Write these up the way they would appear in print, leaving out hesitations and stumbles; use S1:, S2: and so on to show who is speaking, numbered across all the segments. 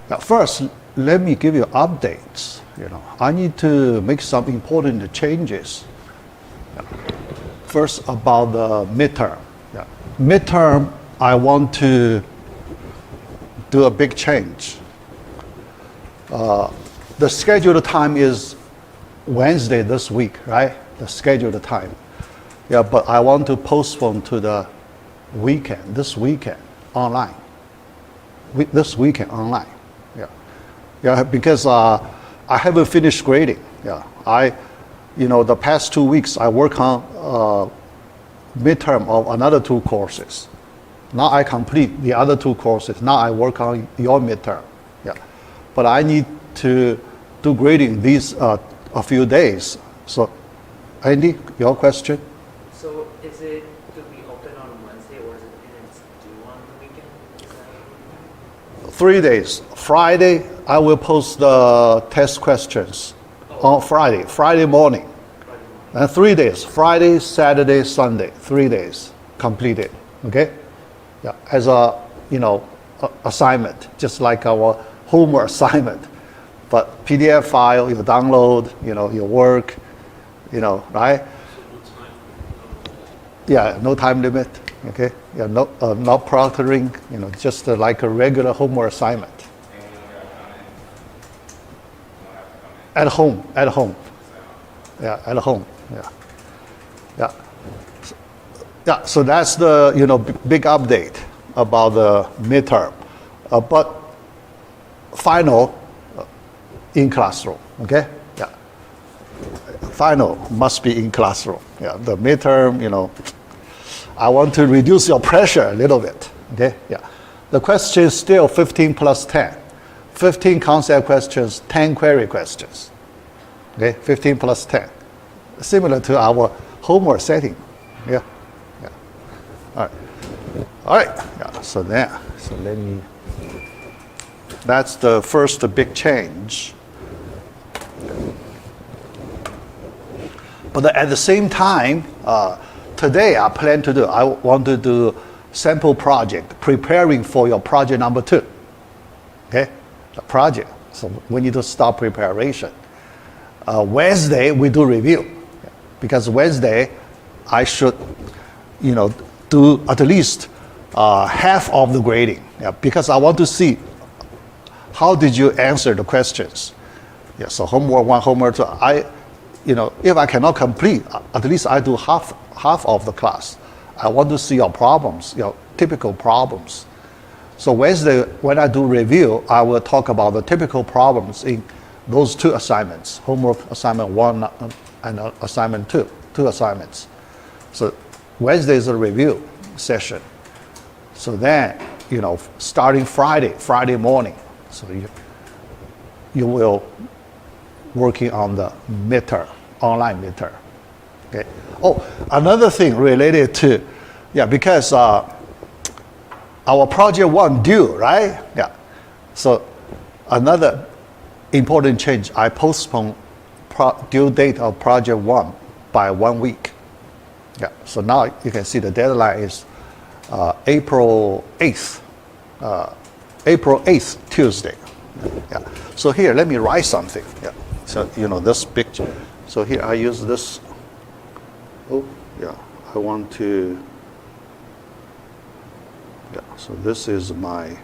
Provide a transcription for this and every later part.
S1: Now, first, let me give you updates. I need to make some important changes. First, about the midterm. Midterm, I want to do a big change. The scheduled time is Wednesday this week, right? The scheduled time. Yeah, but I want to postpone to the weekend, this weekend, online. This weekend, online. Yeah, because I haven't finished grading. Yeah, the past 2 weeks I work on midterm of another 2 courses. Now I complete the other 2 courses. Now I work on your midterm. Yeah, but I need to do grading these a few days. So, Andy, your question?
S2: So is it to be open on Wednesday, or is it due on the weekend?
S1: 3 days. Friday, I will post the test questions on Friday morning. And 3 days, Friday, Saturday, Sunday, 3 days completed, okay? Yeah, as a, assignment, just like our homework assignment. But PDF file, you download, your work, right? Yeah, no time limit, okay? Yeah, no, not proctoring, just like a regular homework assignment. At home. Yeah, at home, yeah. Yeah, so that's the, big update about the midterm. But final in classroom, okay? Yeah. Final must be in classroom. Yeah, the midterm, I want to reduce your pressure a little bit, okay? Yeah. The question is still 15 plus 10. 15 concept questions, 10 query questions. Okay, 15 plus 10. Similar to our homework setting. Yeah. All right. Yeah. So let me. That's the first big change. But at the same time, today I want to do sample project, preparing for your project number 2. Okay, the project. So we need to start preparation. Wednesday we do review, because Wednesday I should, do at least half of the grading. Yeah, because I want to see how did you answer the questions. Yeah, so homework 1, homework 2. If I cannot complete, at least I do half of the class. I want to see your problems, your typical problems. So Wednesday, when I do review, I will talk about the typical problems in those 2 assignments, homework assignment 1 and assignment 2, 2 assignments. So Wednesday is a review session. So then, starting Friday morning, so you will working on the midterm, online midterm. Okay. Oh, another thing related to, because our project 1 due, right? Yeah. So another important change, I postponed due date of project 1 by 1 week. Yeah, so now you can see the deadline is April 8th, Tuesday. Yeah, so here, let me write something. Yeah, so this picture. So here I use this, I want to, so this is my,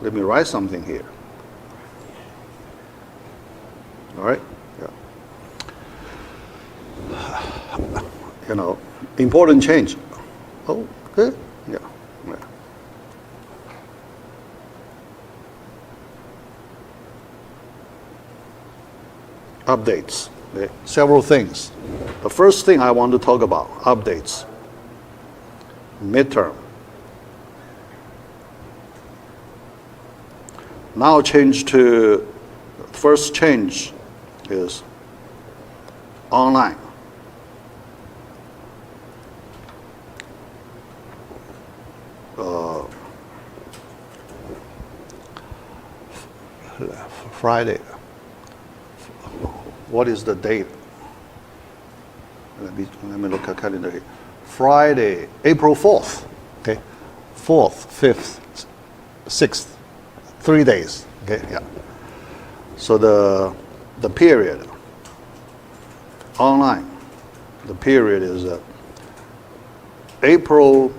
S1: let me write something here. All right, important change. Oh, good, yeah. Updates, okay. Several things. The first thing I want to talk about, updates. Midterm. Now change to, first change is online. Friday. What is the date? Let me look at calendar here. Friday, April 4th. 4th, 5th, 6th, 3 days. Okay, yeah. So the period online, the period is April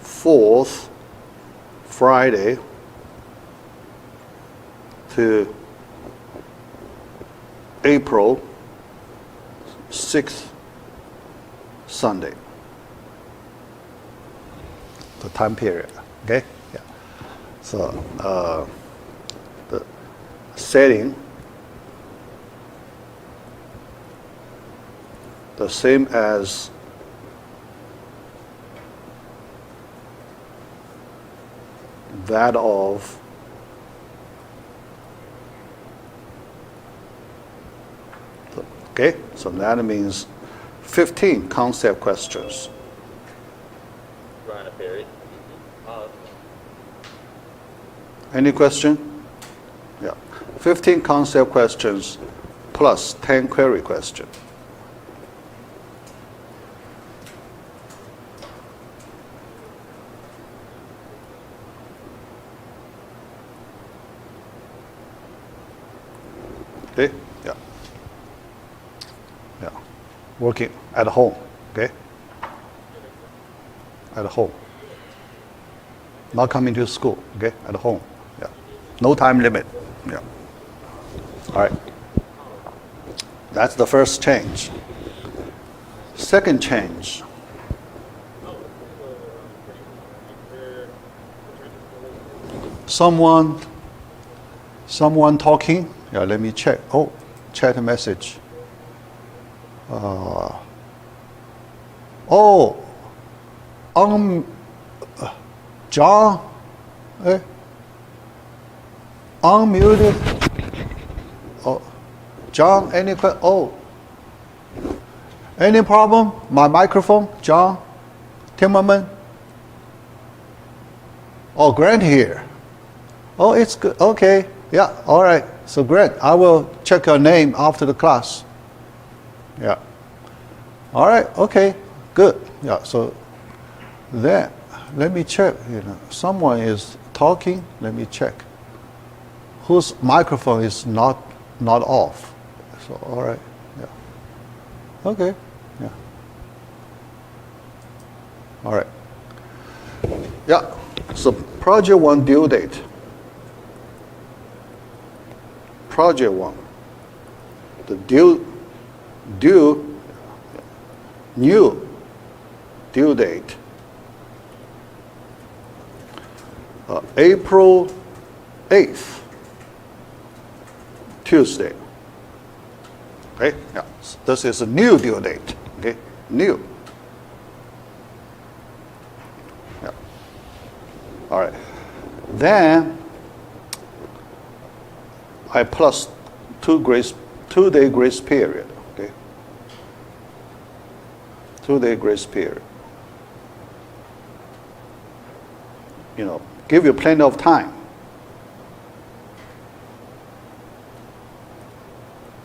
S1: 4th, Friday, to April 6th, Sunday. The time period, okay? Yeah. So the setting, the same as that of okay, so that means 15 concept questions.
S3: Run a period.
S1: Any question? Yeah. 15 concept questions plus 10 query questions. Okay? Yeah. Yeah. Working at home, okay? At home. Not coming to school, okay? At home. Yeah. No time limit. Yeah. All right. That's the first change. Second change. Someone talking. Yeah, let me check. Oh, chat message. John, unmuted. Oh, John, any any problem? My microphone, John, Timmerman. Oh, Grant here. Oh, it's good. Okay, yeah, all right. So Grant, I will check your name after the class. Yeah. All right. Okay. Good. Yeah. So then, let me check. Someone is talking. Let me check. Whose microphone is not off? So all right. Yeah. Okay. Yeah. All right. Yeah. So project 1 due date. Project 1. The new due date, April 8th, Tuesday. Okay, yeah. So this is a new due date. Okay, new. Yeah. All right. Then I plus 2-day grace period. Okay. 2-day grace period. Give you plenty of time.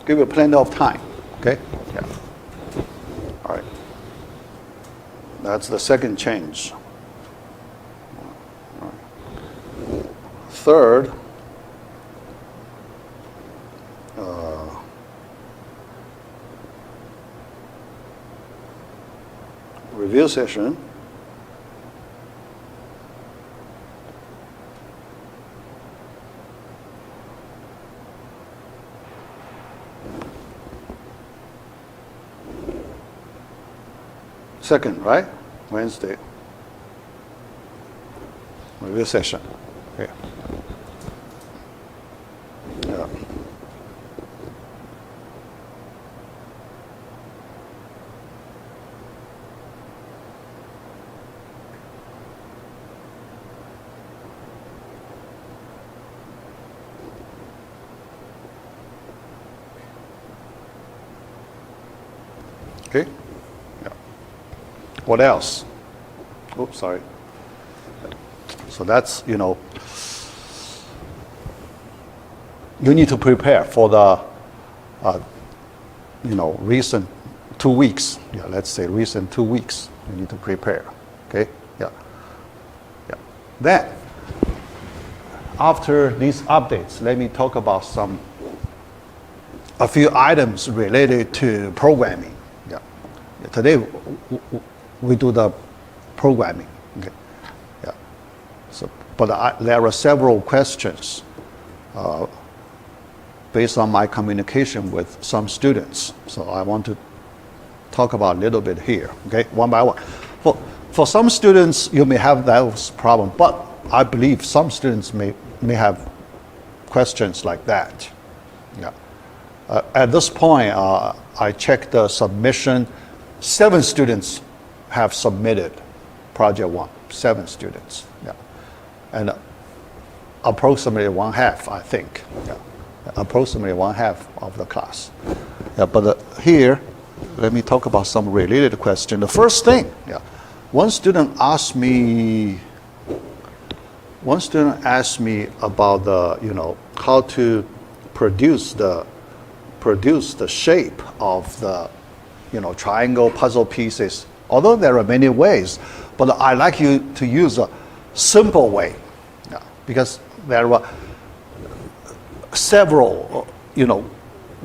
S1: Give you plenty of time. Okay? Yeah. All right. That's the second change. All right. Third, review session. Second, right? Wednesday. Review session. Okay. Yeah. Okay. Yeah. What else? Oops, sorry. So that's, you need to prepare for the, recent 2 weeks. Yeah, let's say recent 2 weeks. You need to prepare. Okay? Yeah. Yeah. Then, after these updates, let me talk about a few items related to programming. Yeah. Today, we do the programming. Okay. Yeah. So, but there are several questions based on my communication with some students. So I want to talk about a little bit here, okay, one by one. For some students, you may have those problems, but I believe some students may have questions like that. Yeah. At this point, I checked the submission. 7 students have submitted project 1. 7 students. Yeah. And approximately 1/2, I think. Yeah. Approximately 1/2 of the class. Yeah, but here, let me talk about some related question. The first thing, yeah, one student asked me about how to produce the shape of the triangle puzzle pieces. Although there are many ways, but I like you to use a simple way, yeah, because there are several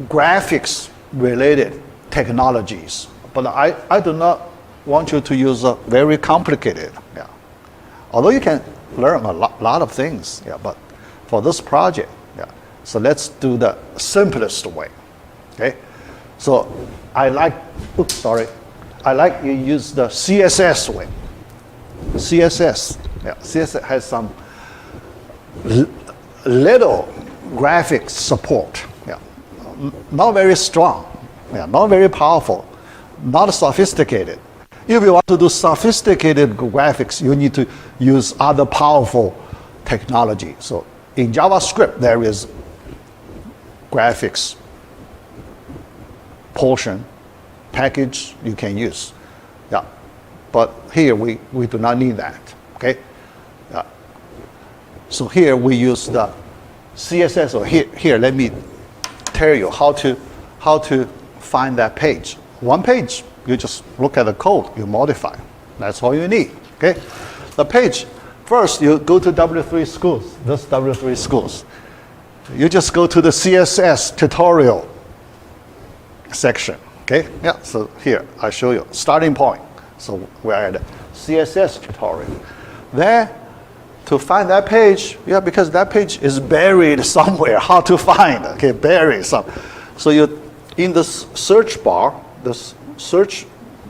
S1: graphics related technologies, but I do not want you to use a very complicated. Yeah. Although you can learn a lot of things, yeah, but for this project, yeah, so let's do the simplest way. Okay, so I like you use the CSS way. CSS, yeah, CSS has some little graphics support. Yeah, not very strong. Yeah, not very powerful, not sophisticated. If you want to do sophisticated graphics, you need to use other powerful technology. So in JavaScript, there is graphics portion package you can use. Yeah, but here we do not need that. Okay. Yeah. So here we use the CSS. Or here let me tell you how to find that page. One page, you just look at the code, you modify. That's all you need. Okay. The page, first you go to W3 Schools. This W3 Schools. You just go to the CSS tutorial section. Okay. Yeah. So here I show you starting point. So we're at the CSS tutorial. There, to find that page, yeah, because that page is buried somewhere. How to find? Okay, buried some. So you in the search bar, this search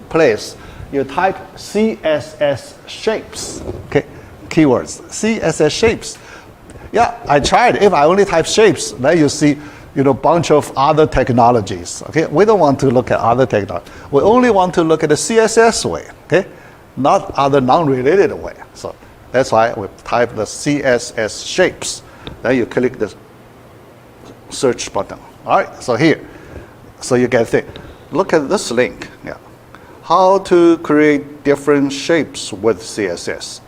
S1: place, you type CSS shapes. Okay, keywords CSS shapes. Yeah, I tried. If I only type shapes, then you see bunch of other technologies. Okay, we don't want to look at other technology. We only want to look at the CSS way. Okay, not other non-related way. So that's why we type the CSS shapes. Then you click the search button. All right. So here, so you can think. Look at this link. Yeah, how to create different shapes with CSS.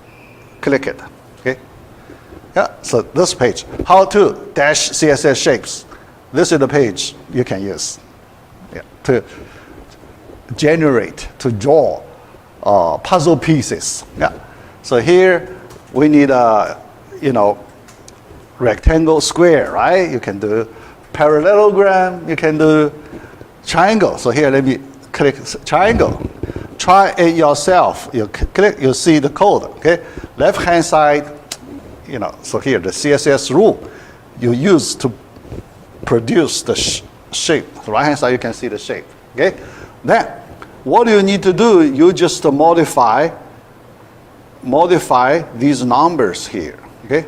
S1: Click it. Okay. Yeah. So this page, how to dash CSS shapes. This is the page you can use, yeah, to generate, to draw puzzle pieces. Yeah. So here we need a rectangle, square, right? You can do parallelogram. You can do triangle. So here let me click triangle. Try it yourself. You click, you see the code. Okay. Left hand side, So here the CSS rule you use to produce the shape. The right hand side you can see the shape. Okay. Then what do you need to do? You just modify these numbers here. Okay.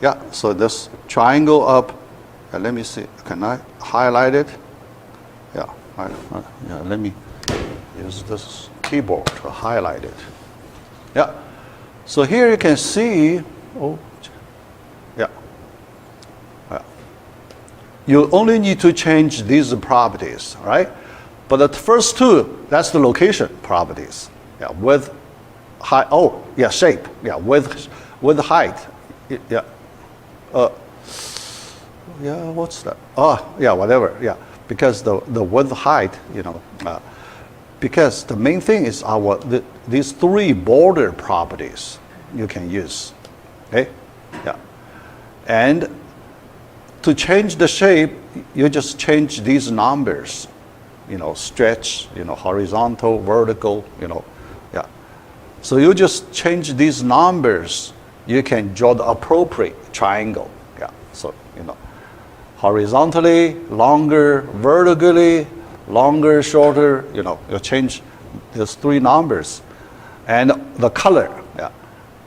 S1: Yeah. So this triangle up. Let me see. Can I highlight it? Yeah. Yeah. Let me use this keyboard to highlight it. Yeah. So here you can see. Oh. Yeah. You only need to change these properties, right? But the first two, that's the location properties. Yeah, width, height. Oh, yeah, shape. Yeah, width, height. Yeah. Yeah. What's that? Oh, yeah, whatever. Yeah, because the width, height. Because the main thing is these three border properties you can use. Okay, yeah. And to change the shape, you just change these numbers. Stretch, horizontal, vertical, yeah. So you just change these numbers. You can draw the appropriate triangle. Yeah. So horizontally, longer, vertically, longer, shorter. You change these three numbers, and the color. Yeah.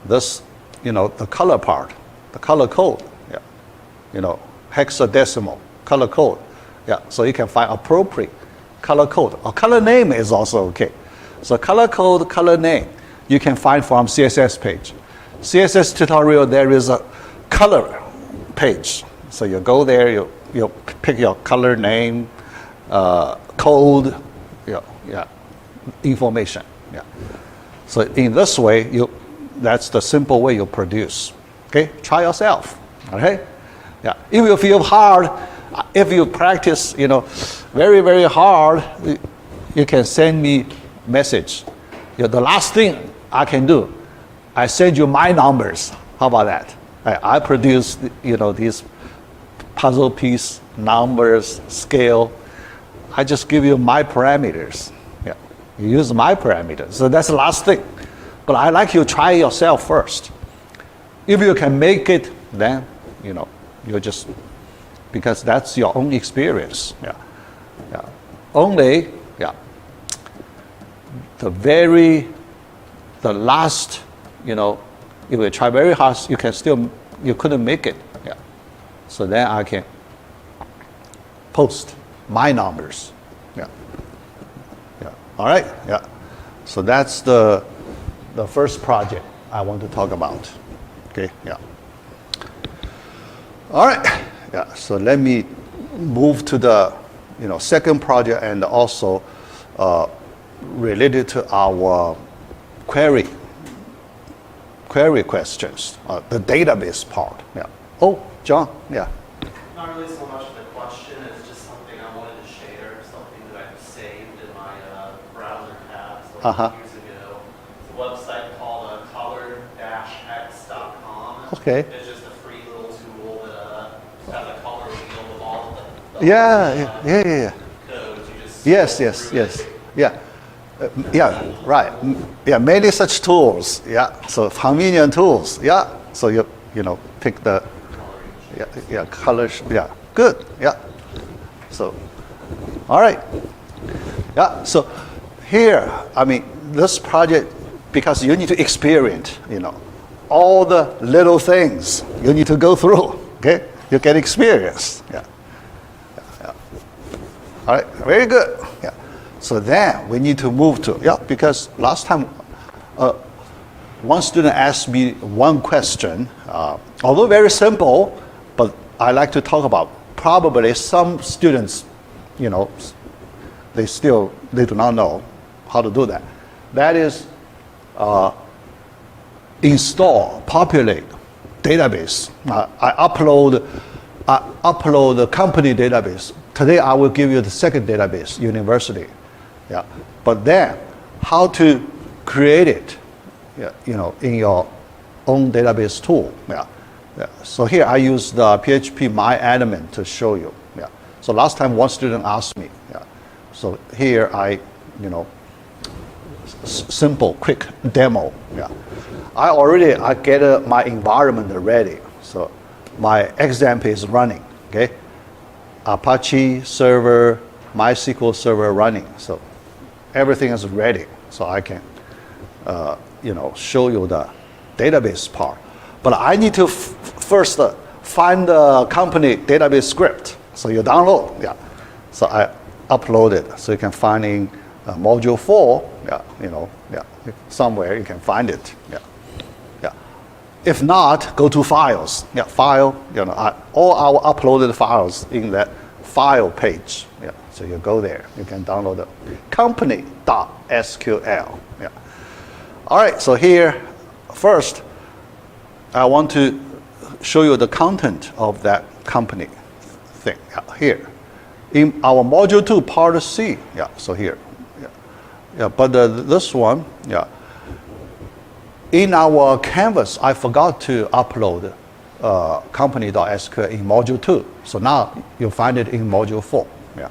S1: This, the color part, the color code. Yeah. Hexadecimal color code. Yeah. So you can find appropriate color code. A color name is also okay. So color code, color name, you can find from CSS page. CSS tutorial, there is a color page. So you go there, you pick your color name, code, information. Yeah. So in this way, that's the simple way you produce. Okay, try yourself. Okay, yeah. If you feel hard, if you practice, very, very hard, you can send me message. The last thing I can do, I send you my numbers. How about that? I produce, these puzzle piece numbers, scale. I just give you my parameters. Yeah, you use my parameters. So that's the last thing. But I like you try yourself first. If you can make it, then you just, because that's your own experience. Yeah, yeah. Only, yeah. The last, if you try very hard, you couldn't make it. Yeah. So then I can post my numbers. Yeah. Yeah. All right. Yeah. So that's the first project I want to talk about. Okay. Yeah. All right. Yeah. So let me move to the second project, and also related to our query questions, the database part. Yeah. Oh, John. Yeah.
S4: Not really so much the question, it's just something I wanted to share, something that I've saved in my browser tabs years ago. It's a website called color-x.com.
S1: Okay.
S4: It's just a free little tool that has a color wheel of all the
S1: Yeah.
S4: codes. You just
S1: Yes. Yeah. Right. Yeah, many such tools. Yeah, so convenient tools. Yeah, so you pick the colors. Yeah, good. Yeah. So, all right. Yeah. So here, this project, because you need to experience, all the little things you need to go through. Okay, you get experience. Yeah. All right. Very good. Yeah. So then we need to move to, because last time one student asked me one question, although very simple, but I like to talk about. Probably some students, they do not know how to do that. That is install, populate database. I upload the company database. Today I will give you the second database, university. Yeah, but then how to create it, in your own database tool. Yeah. So here I use the PHP MyAdmin to show you. Yeah. So last time one student asked me. Yeah. So here I, simple, quick demo. Yeah. I get my environment ready. So my XAMPP is running. Okay. Apache server, MySQL server running. So everything is ready, so I can, show you the database part. But I need to first find the company database script. So you download, yeah. So I upload it, so you can find in module 4, somewhere you can find it, yeah. If not, go to files, file, all our uploaded files in that file page, yeah. So you go there, you can download the company.sql. Yeah. All right, so here, first, I want to show you the content of that company thing. Here, in our module 2, part C. Yeah, so here. But this one, in our canvas, I forgot to upload company.sql in module 2. So now you'll find it in module 4. Yeah.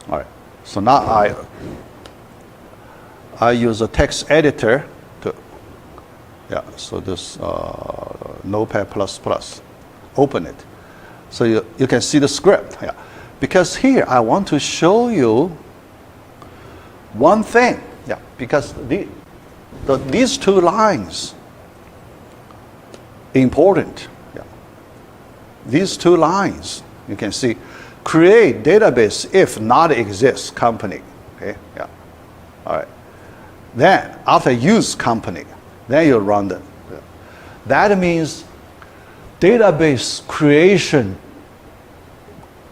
S1: All right. So now I use a text editor to, yeah, so this Notepad++, open it. So you can see the script. Yeah. Because here I want to show you one thing. Yeah, because these two lines important. Yeah. These two lines, you can see, create database if not exists company. Okay, yeah. All right. Then after use company, then you run the. Yeah. That means database creation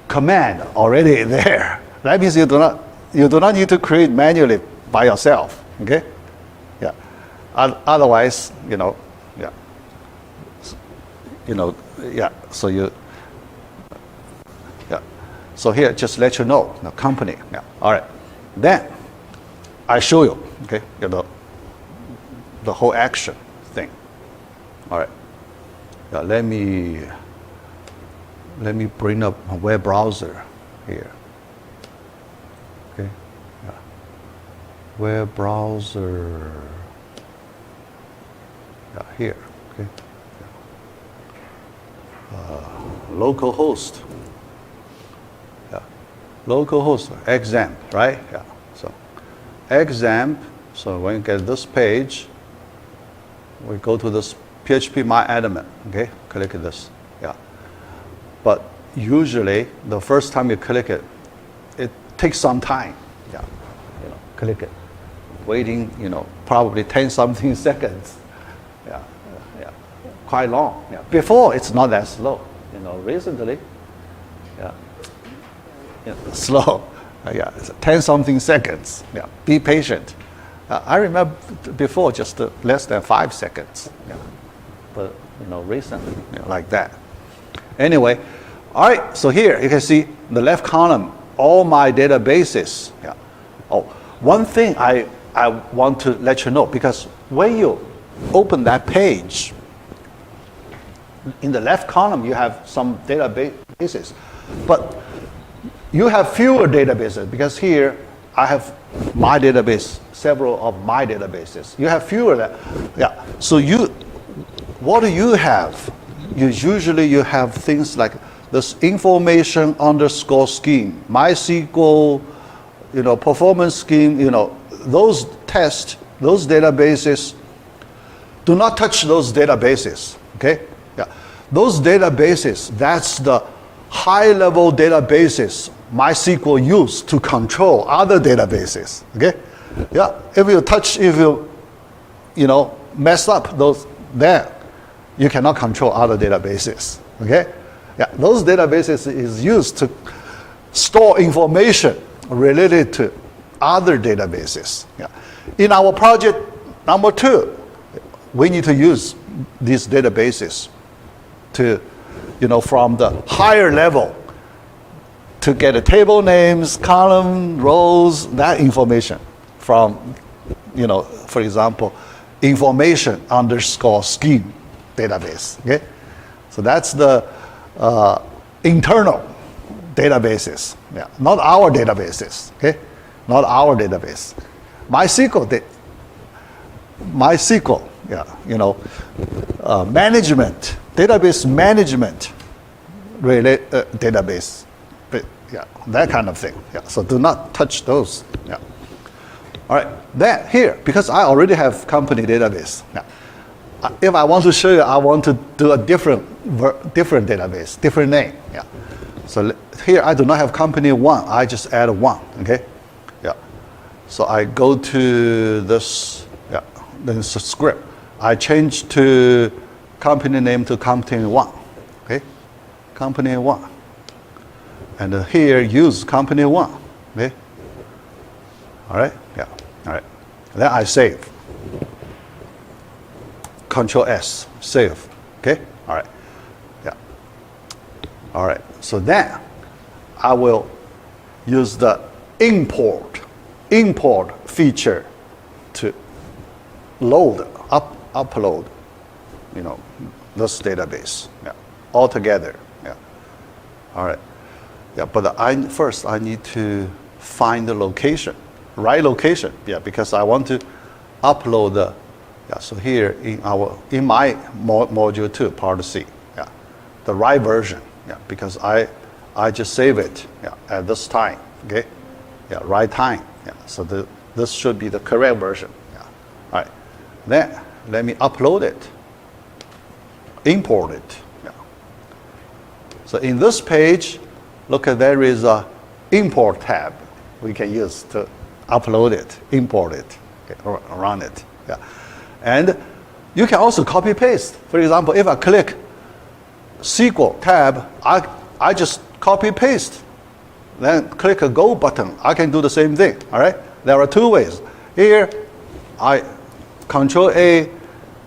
S1: command already there. That means you do not need to create manually by yourself. Okay. Yeah. Otherwise, yeah. Yeah. So yeah. So here, just let you know, the company. Yeah. All right. Then I show you. Okay. The whole action thing. All right. Yeah, let me bring up a web browser here. Okay. Yeah. Web browser. Yeah, here. Okay. Localhost. Yeah. Localhost. Examp, right? Yeah. So examp. So when you get this page, we go to this PHP My Admin. Okay. Click this. Yeah. But usually the first time you click it, it takes some time. Yeah. Click it. Waiting, probably 10-something seconds. Yeah. Yeah. Quite long. Yeah. Before it's not that slow. Recently, yeah. Slow. Yeah. 10-something seconds. Yeah. Be patient. I remember before just less than 5 seconds. Yeah. But recently, like that. Anyway, all right. So here you can see the left column, all my databases. Yeah. Oh, one thing I want to let you know, because when you open that page, in the left column you have some databases, but you have fewer databases because here I have my database, several of my databases. You have fewer. Yeah. So what do you have? Usually you have things like this information underscore scheme, MySQL, performance scheme, those tests, those databases. Do not touch those databases. Okay? Yeah. Those databases, that's the high-level databases MySQL use to control other databases. Okay? Yeah. If you mess up those there, you cannot control other databases. Okay? Yeah. Those databases is used to store information related to other databases. Yeah. In our project number 2, we need to use these databases to, from the higher level to get the table names, column, rows, that information from, for example, information underscore scheme database. Okay, so that's the internal databases. Yeah, not our databases. Okay, not our database. MySQL. Yeah, management, database management, database. Yeah, that kind of thing. Yeah, so do not touch those. Yeah. All right. Then here, because I already have company database. Yeah. If I want to show you, I want to do a different database, different name. Yeah. So here I do not have company 1. I just add 1. Okay. Yeah. So I go to this. Yeah. Then it's a script. I change to company name to company 1. Okay. Company 1. And here use company 1. Okay. All right. Yeah. All right. Then I save. Control S, save. Okay. All right. Yeah. All right. So then I will use the import feature to load upload, this database, all together, All right, but first I need to find the location, right location, because I want to upload the, so here in my module 2, part C, the right version, because I just save it, at this time, okay, right time, so this should be the correct version, All right, then let me upload it, import it. So in this page, look at there is a import tab we can use to upload it, import it, run it. And you can also copy paste. For example, if I click SQL tab, I just copy paste. Then click a go button. I can do the same thing. All right. There are two ways. Here, I Control A,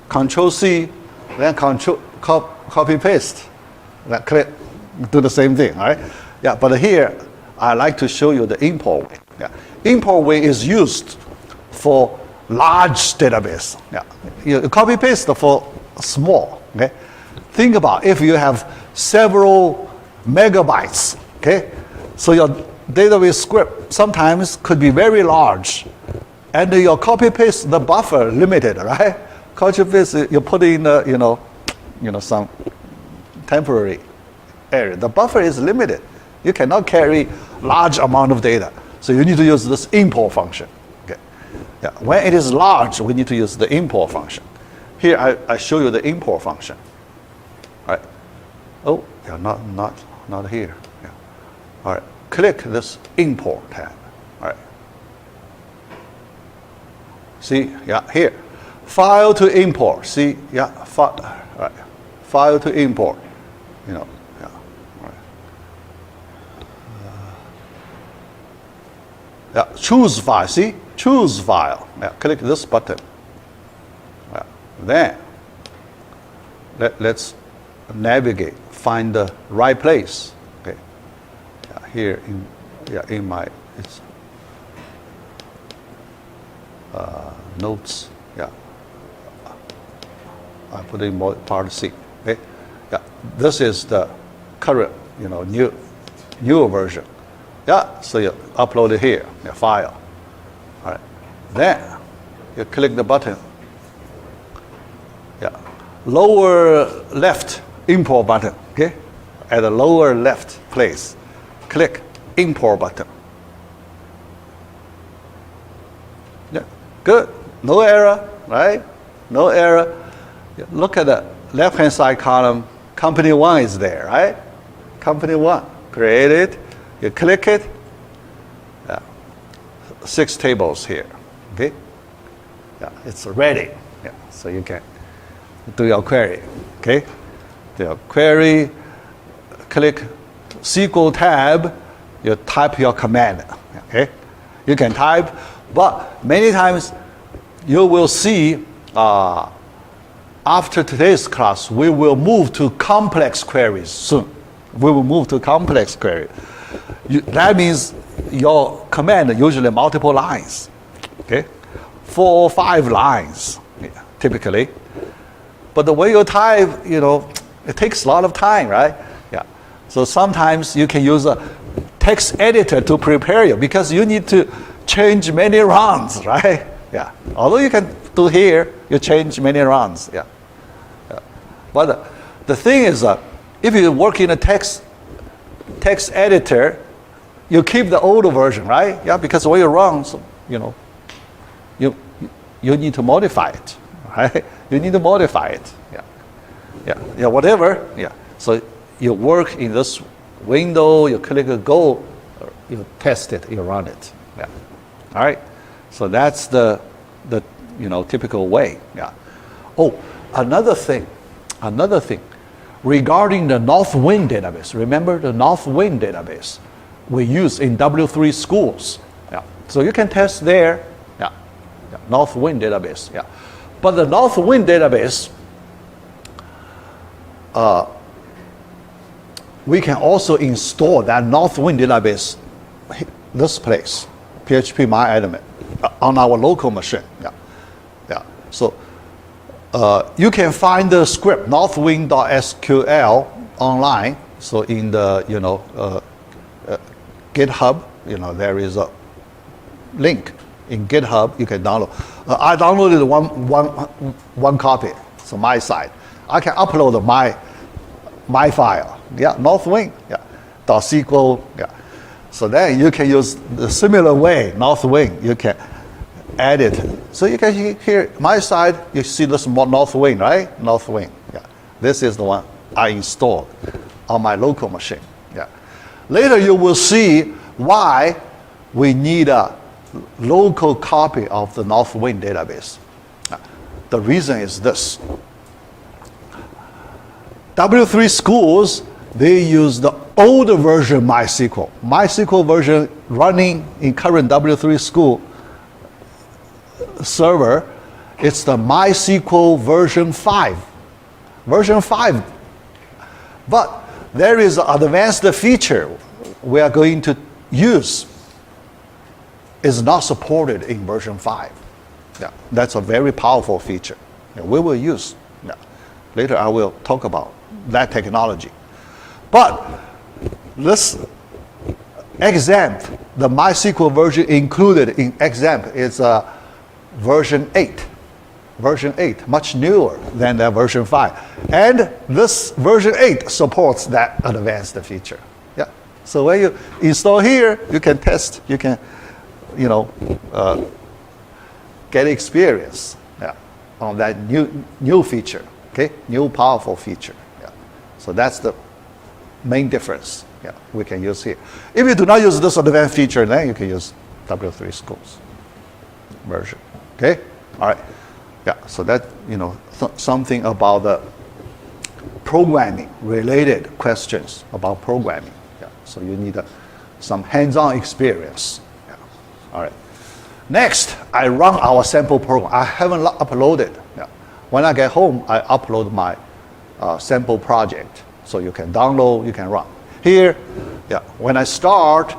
S1: Control C, then copy paste. Then click, do the same thing. All right. But here I like to show you the import way. Import way is used for large database. You copy paste for small. Okay. Think about if you have several megabytes. Okay. So your database script sometimes could be very large, and your copy paste the buffer limited, right? Copy paste you put in some temporary area. The buffer is limited. You cannot carry large amount of data, so you need to use this import function. Okay. When it is large, we need to use the import function. Here I show you the import function. All right. Oh, not here. All right, click this import tab. All right. See, here, file to import. See, all right, file to import. All right. Choose file. See, choose file. Click this button. Then let's navigate, find the right place. Here in my notes, I put in part C. Okay, this is the current, new version. So you upload it here, file. All right, then you click the button. Lower left import button. Okay, at the lower left place. Click import button. Good. No error, right? No error. Look at the left-hand side column. Company 1 is there, right? Company 1. Create it. You click it. 6 tables here. Okay? It's ready. So you can do your query. Okay? Do your query. Click SQL tab, you type your command. Okay, you can type, but many times you will see after today's class we will move to complex queries soon. We will move to complex query. That means your command usually multiple lines. Okay, 4 or 5 lines typically. But the way you type, it takes a lot of time, right? So sometimes you can use a text editor to prepare you because you need to change many runs, right? Although you can do here, you change many runs. But the thing is, if you work in a text editor, you keep the old version, right? Because when you run, you need to modify it, right? You need to modify it. Whatever. So you work in this window, you click a go, you test it, you run it. All right. So that's the typical way. Oh, another thing. Regarding the Northwind database. Remember the Northwind database we use in W3 schools. So you can test there. Northwind database. But the Northwind database, we can also install that Northwind database, this place, PHP MyAdmin, on our local machine. So You can find the script northwind.sql online. So in the GitHub, there is a link in GitHub. You can download. I downloaded one copy. So my side, I can upload my file. Yeah, Northwind. Yeah, .sql. Yeah. So then you can use the similar way, Northwind. You can add it. So you can hear my side. You see this Northwind, right? Northwind. Yeah. This is the one I installed on my local machine. Yeah. Later you will see why we need a local copy of the Northwind database. The reason is this. W3 schools, they use the older version MySQL. MySQL version running in current W3 school server, it's the MySQL version 5. Version 5. But there is an advanced feature we are going to use. Is not supported in version 5. Yeah, that's a very powerful feature. Yeah, we will use. Yeah. Later I will talk about that technology. But this XAMPP, the MySQL version included in XAMPP is version 8. Version 8, much newer than the version 5. And this version 8 supports that advanced feature. Yeah. So when you install here, you can test, you can get experience on that new feature, okay? New powerful feature. Yeah. So that's the main difference we can use here. If you do not use this advanced feature, then you can use W3 schools version, okay? All right. Yeah, so that, something about the programming related questions about programming. Yeah. So you need some hands-on experience. All right. Next, I run our sample program. I haven't uploaded. Yeah. When I get home, I upload my sample project. So you can download, you can run. Here, when I start,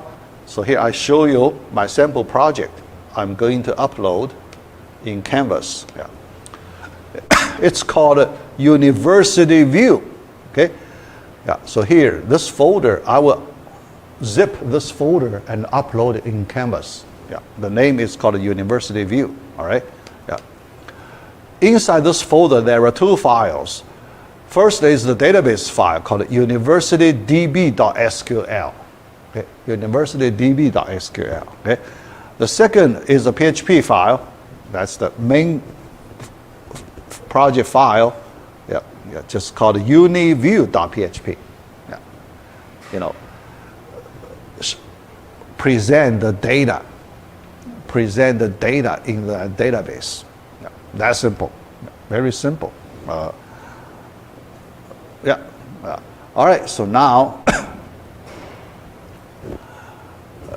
S1: so here I show you my sample project. I'm going to upload in Canvas. Yeah. It's called UniversityView. Okay. Yeah. So here, this folder, I will zip this folder and upload it in Canvas. Yeah, the name is called UniversityView. All right. Yeah. Inside this folder, there are two files. First is the database file called UniversityDB.SQL. Okay, UniversityDB.SQL. Okay. The second is a PHP file. That's the main project file. Yeah, just called UniView.php. Yeah. Present the data in the database. Yeah, that's simple. Very simple. All right, so now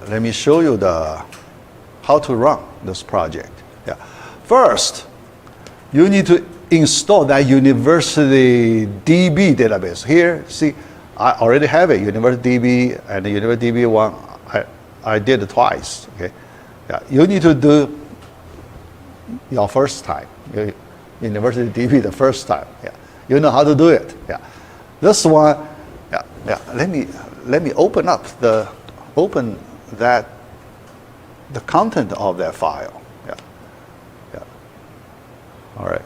S1: let me show you how to run this project. Yeah. First, you need to install that UniversityDB database. Here, see, I already have it, UniversityDB, and the UniversityDB one I did it twice. Okay. Yeah, you need to do your first time. UniversityDB the first time. Yeah, you know how to do it. Yeah, this one. Yeah. Let me open the content of that file. Yeah. All right.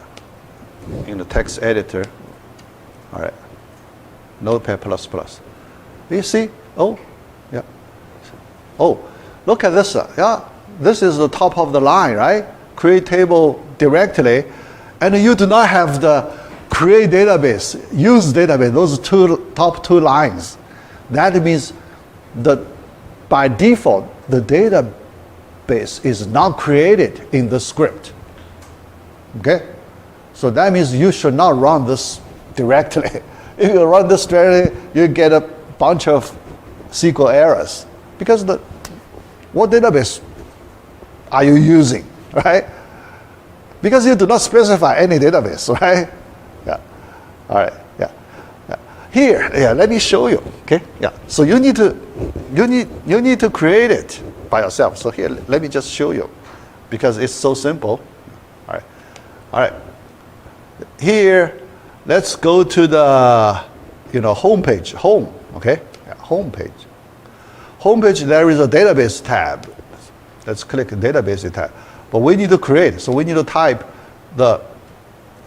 S1: In the text editor. All right. Notepad++. You see? Oh, yeah. Oh, look at this. Yeah, this is the top of the line, right? Create table directly, and you do not have the create database, use database. Those top two lines. That means that by default the database is not created in the script. Okay, so that means you should not run this directly. If you run this directly, you get a bunch of SQL errors because what database are you using, right? Because you do not specify any database, right? Yeah. All right. Yeah. Here, let me show you. Okay. Yeah. So you need to create it by yourself. So here, let me just show you, because it's so simple. All right. here, let's go to the, home page, home, okay? Yeah, home page. Home page, there is a database tab. Let's click database tab. But we need to create, so we need to type the,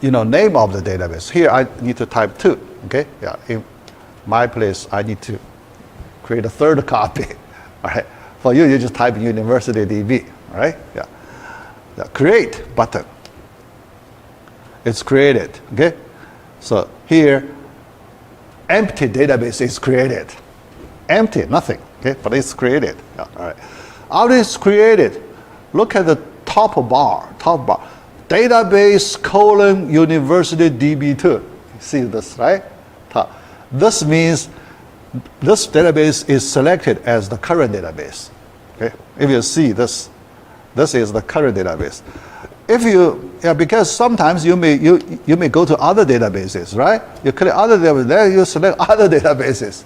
S1: name of the database. Here, I need to type 2, okay? Yeah, in my place, I need to create a third copy, all right? For you, you just type UniversityDB, all right? Yeah. The create button. It's created, okay? So here, empty database is created. Empty, nothing, okay? But it's created, yeah, all right. After it's created, look at the top bar. Database : UniversityDB2. See this, right? Top. This means this database is selected as the current database, okay? If you see this, this is the current database. If you, because sometimes you may go to other databases, right? You click other databases, then you select other databases.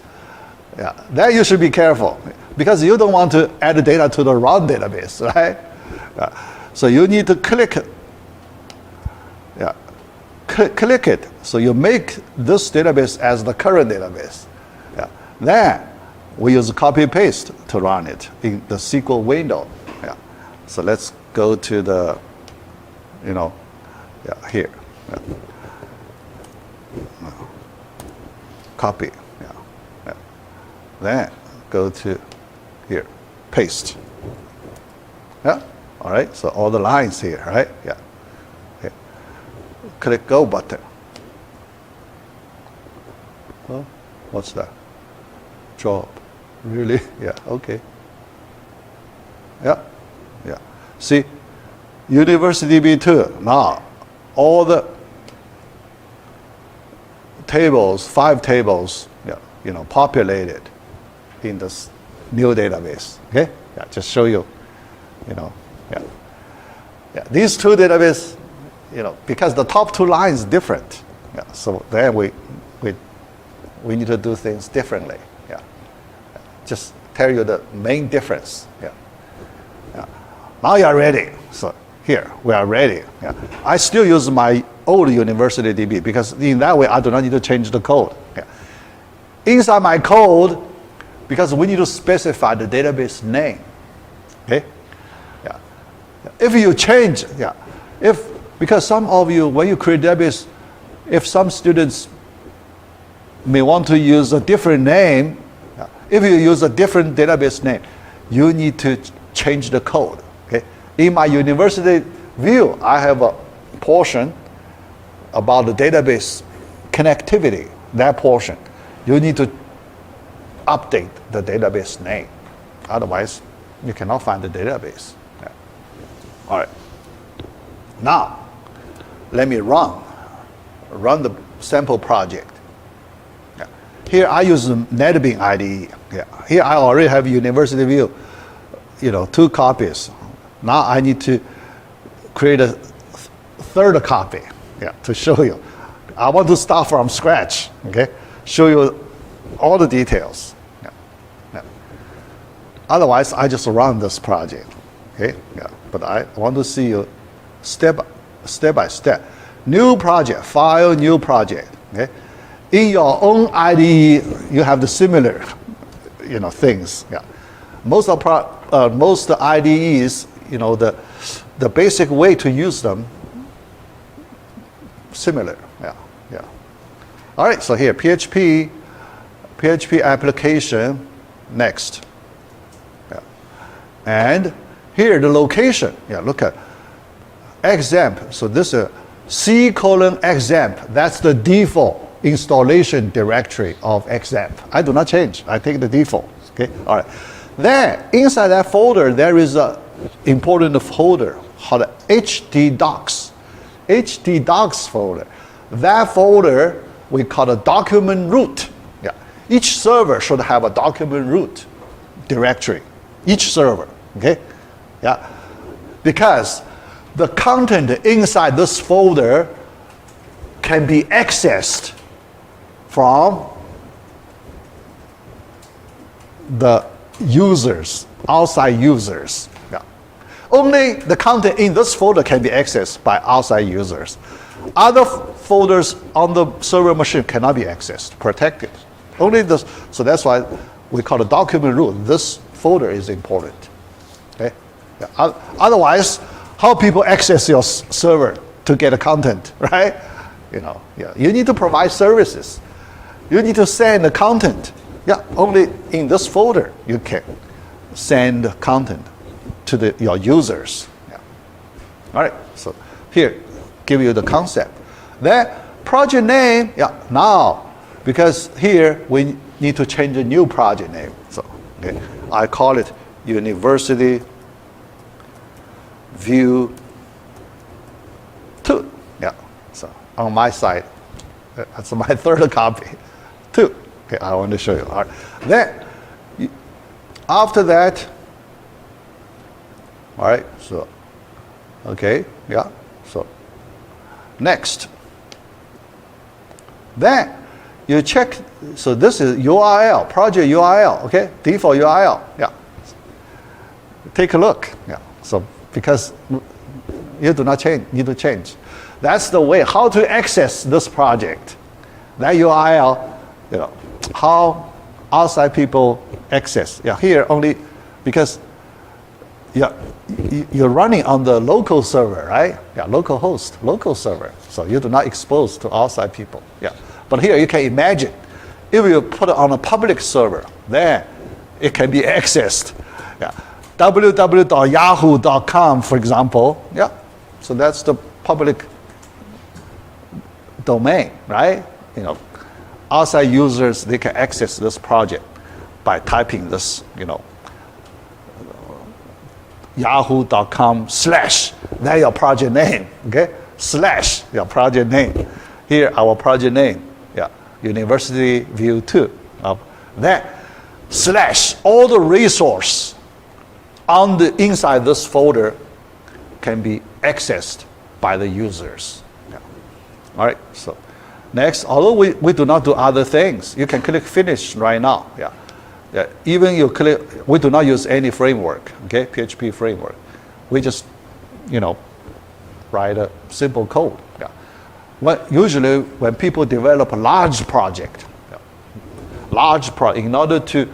S1: Yeah, then you should be careful because you don't want to add data to the wrong database, right? So you need to click it. So you make this database as the current database. Yeah. Then we use copy paste to run it in the SQL window. Yeah. So let's go to the, here. Yeah. Copy. Yeah. Then go to here, paste. Yeah. All right. So all the lines here, right? Yeah. Here. Click go button. Well, what's that? Job. Really? Yeah. Okay. Yeah. Yeah. See, UniversityView now, all the tables, 5 tables, populated in this new database. Okay? Yeah, just show you, yeah. These 2 databases, because the top 2 lines different. Yeah. So then we need to do things differently. Yeah. Just tell you the main difference. Yeah. Yeah. Now you are ready. So here we are ready. Yeah. I still use my old UniversityDB because in that way I do not need to change the code. Yeah. Inside my code, because we need to specify the database name. Okay? Yeah. If you change, because some of you, when you create database, if some students may want to use a different name, if you use a different database name, you need to change the code. Okay? In my UniversityView, I have a portion about the database connectivity, that portion. You need to update the database name. Otherwise, you cannot find the database. Yeah. All right. Now, let me run the sample project. Yeah. Here I use the NetBeans IDE. Yeah. Here I already have UniversityView, 2 copies. Now I need to create a third copy, to show you. I want to start from scratch, okay? Show you all the details. Yeah. Yeah. Otherwise, I just run this project, okay? Yeah. But I want to see you step by step. New project, file, new project. Okay? In your own IDE, you have the similar, things. Yeah. Most IDEs, the basic way to use them, similar. Yeah. Yeah. All right. So here, PHP application, next. Yeah. And here the location. Yeah. Look at XAMPP. So this is C:XAMPP. That's the default installation directory of XAMPP. I do not change. I take the default. Okay. All right. Then inside that folder, there is a important folder called htdocs. htdocs folder. That folder we call a document root. Yeah. Each server should have a document root directory. Each server. Okay. Yeah. Because the content inside this folder can be accessed from the users, outside users. Yeah. Only the content in this folder can be accessed by outside users. Other folders on the server machine cannot be accessed, protected. Only this, so that's why we call the document root. This folder is important. Okay? Yeah. Otherwise, how people access your server to get the content, right? Yeah. You need to provide services. You need to send the content. Yeah, only in this folder you can send content to your users. Yeah. All right, so here, give you the concept. Then project name, yeah, now, because here we need to change a new project name. So, okay, I call it UniversityView 2. Yeah, so on my side, that's my third copy, 2. Okay, I want to show you. All right. Then, after that, all right, so, okay, yeah, so, next. Then, you check, so this is URL, project URL, okay, default URL, yeah. Take a look, yeah, so, because you do not change, need to change. That's the way, how to access this project. That URL, how outside people access. Yeah, here only because you're running on the local server, right? Yeah, local host, local server. So you do not expose to outside people. Yeah, but here you can imagine, if you put it on a public server, then it can be accessed. Yeah, www.yahoo.com, for example. Yeah, so that's the public domain, right? Outside users, they can access this project by typing this, yahoo.com/ that's your project name, okay? / your project name. Here, our project name, yeah, UniversityView 2. Then / all the resource on the inside this folder can be accessed by the users. Yeah. All right, so. Next, although we do not do other things, you can click finish right now. Yeah. Yeah. Even you click, we do not use any framework, okay, PHP framework. We just, write a simple code. Yeah. Usually when people develop a large project, in order to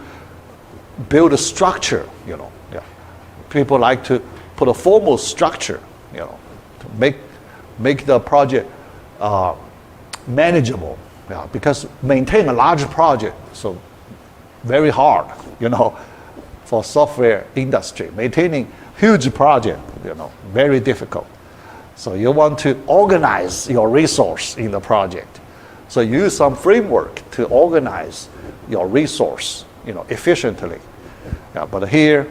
S1: build a structure, people like to put a formal structure, to make the project manageable, yeah, because maintain a large project, so very hard, for software industry. Maintaining huge project, very difficult. So you want to organize your resource in the project. So you use some framework to organize your resource, efficiently. Yeah, but here,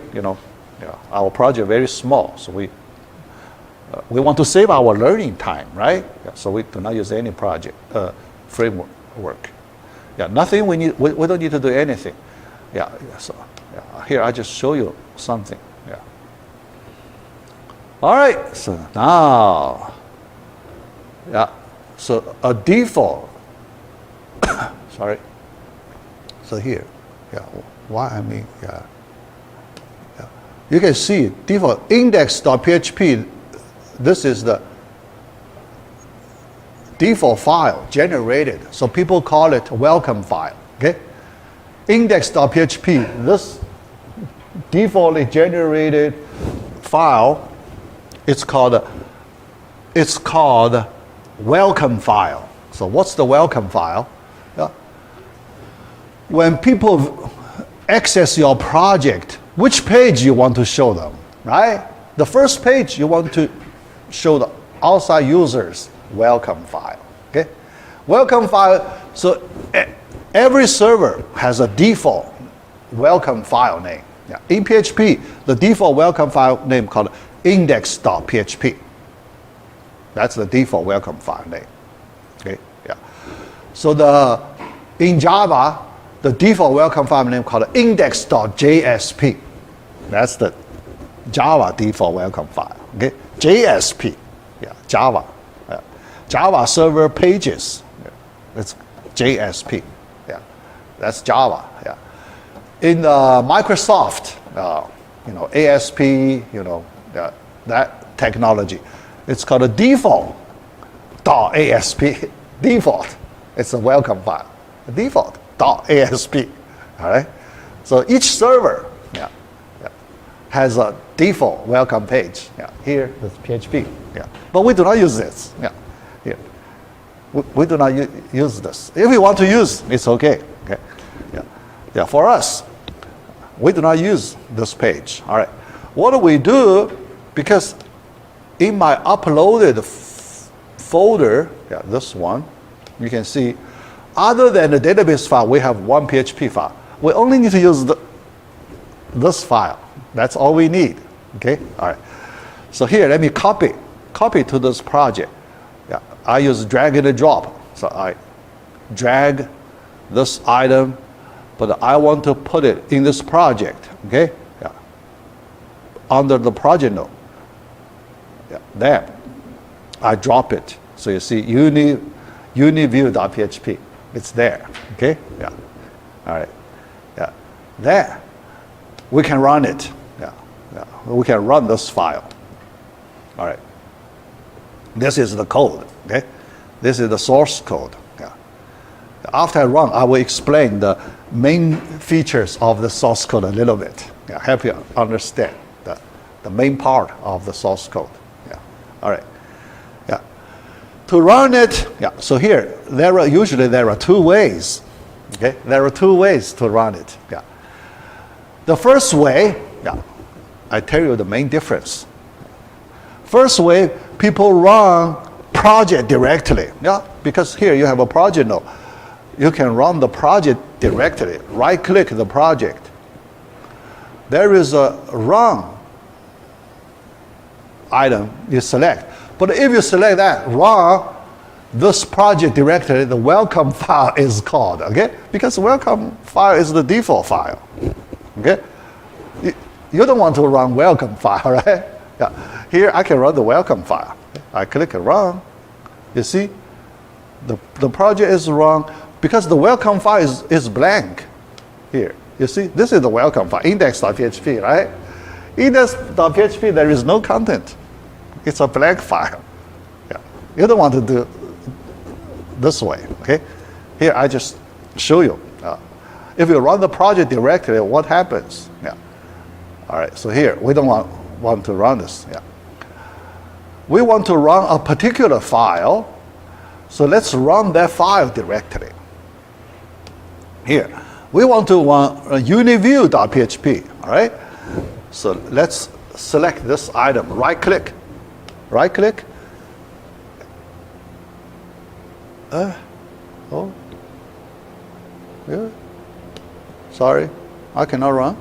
S1: our project very small, so we want to save our learning time, right? Yeah, so we do not use any project framework. Yeah, nothing we need. We don't need to do anything. Yeah. So here I just show you something. Yeah. All right. So now, yeah. So a default. Sorry. So here, yeah. Yeah. You can see default index.php. This is the default file generated. So people call it welcome file. Okay? Index.php, this defaultly generated file, it's called welcome file. So what's the welcome file? Yeah. When people access your project, which page you want to show them, right? The first page you want to show the outside users welcome file. Okay, welcome file. So every server has a default welcome file name. Yeah. In PHP, the default welcome file name called index.php. That's the default welcome file name. Okay, yeah. So in Java, the default welcome file name called index.jsp. That's the Java default welcome file. Okay, JSP, yeah, Java. Yeah. Java server pages, yeah. It's JSP. Yeah, that's Java. Yeah. In Microsoft, ASP, that technology, it's called a default .asp default. It's a welcome file. Default .asp. All right. So each server has a default welcome page. Here is PHP. But we do not use this. Here. We do not use this. If we want to use, it's okay. For us, we do not use this page. All right. What do we do? Because in my uploaded folder, this one, you can see, other than the database file, we have one PHP file. We only need to use this file. That's all we need. Okay. All right. So here, let me copy to this project. I use drag and drop. So I drag this item, but I want to put it in this project. Okay. Under the project node. There. I drop it. So you see UniView.php. It's there. Okay. All right. There. We can run it. We can run this file. All right. This is the code. Okay. This is the source code. After I run, I will explain the main features of the source code a little bit. Help you understand the main part of the source code. All right. To run it, so here, usually there are two ways. Okay. There are two ways to run it. The first way, I tell you the main difference. First way, people run project directly. Because here you have a project node. You can run the project directly. Right click the project. There is a run item you select. But if you select that, run this project directory, the welcome file is called, okay? Because welcome file is the default file, okay? You don't want to run welcome file, right? Here I can run the welcome file. I click run. You see, the project is run because the welcome file is blank. Here, you see, this is the welcome file, index.php, right? Index.php, there is no content. It's a blank file. You don't want to do this way, okay? Here, I just show you. If you run the project directly, what happens? All right, so here, we don't want to run this. We want to run a particular file, so let's run that file directly. Here, we want to run UniView.php, all right? So let's select this item, right click. Sorry, I cannot run.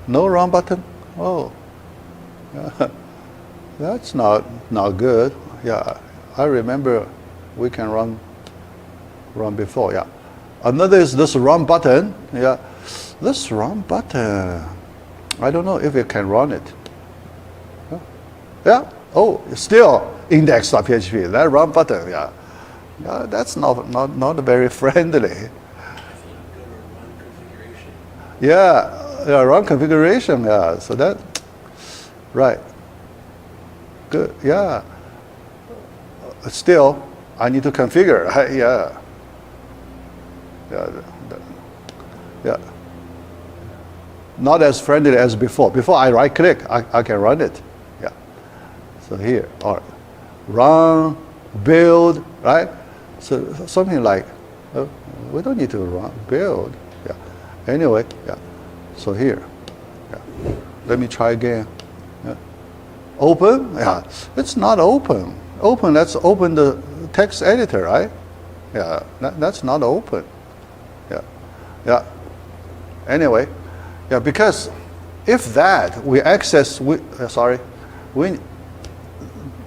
S1: No run button. That's not good. I remember we can run before. Another is this run button. This run button. I don't know if you can run it. Still index.php. That run button. That's not very friendly. Run configuration. So that, right. Good. Still, I need to configure. Not as friendly as before. Before I right click, I can run it. So here, all right. Run, build, right? So something like, we don't need to run, build. Anyway, so here, let me try again. Open, it's not open. Let's open the text editor, right? That's not open. Anyway, because if that we access,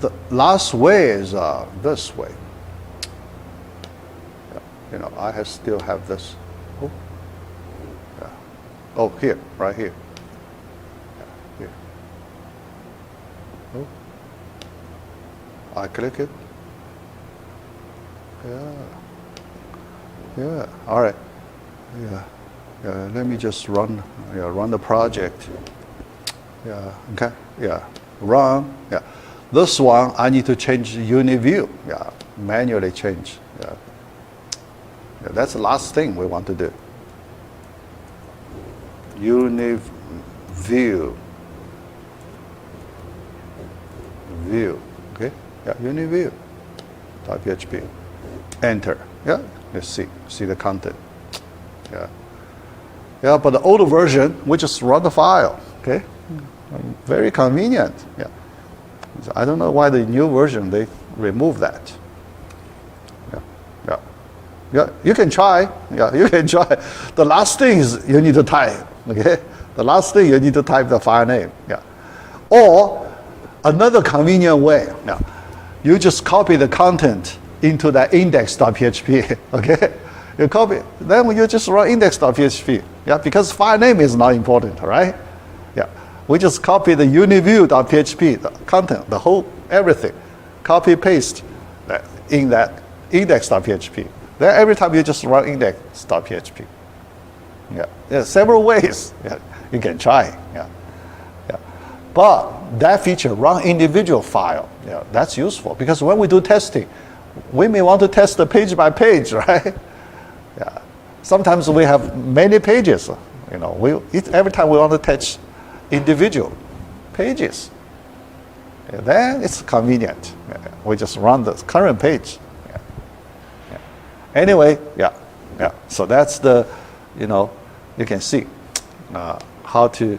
S1: the last way is this way. I still have this. Here, right here. Here. I click it. All right. Let me just run the project. Okay. Run. This one, I need to change UniView. Yeah, manually change. Yeah. Yeah, that's the last thing we want to do. UniView. View. Okay. Yeah, UniView.php. Enter. Yeah. Let's see the content. Yeah. Yeah, but the older version, we just run the file. Okay. Very convenient. Yeah. So I don't know why the new version they remove that. Yeah. Yeah. Yeah. You can try. Yeah. You can try. The last thing is you need to type. Okay. The last thing you need to type the file name. Yeah. Or another convenient way. Yeah. You just copy the content into the index.php. Okay. You copy. Then you just run index.php. Yeah. Because file name is not important, right? Yeah. We just copy the UniView.php, the content, the whole everything, copy paste in that index.php. Then every time you just run index.php. Yeah, there's several ways. Yeah, you can try. Yeah, yeah. But that feature, run individual file, yeah, that's useful because when we do testing, we may want to test the page by page, right? Yeah. Sometimes we have many pages. You know, every time we want to test individual pages. And then it's convenient. Yeah. We just run the current page. Yeah. Yeah. Anyway, yeah, yeah. So that's the, you know, you can see how to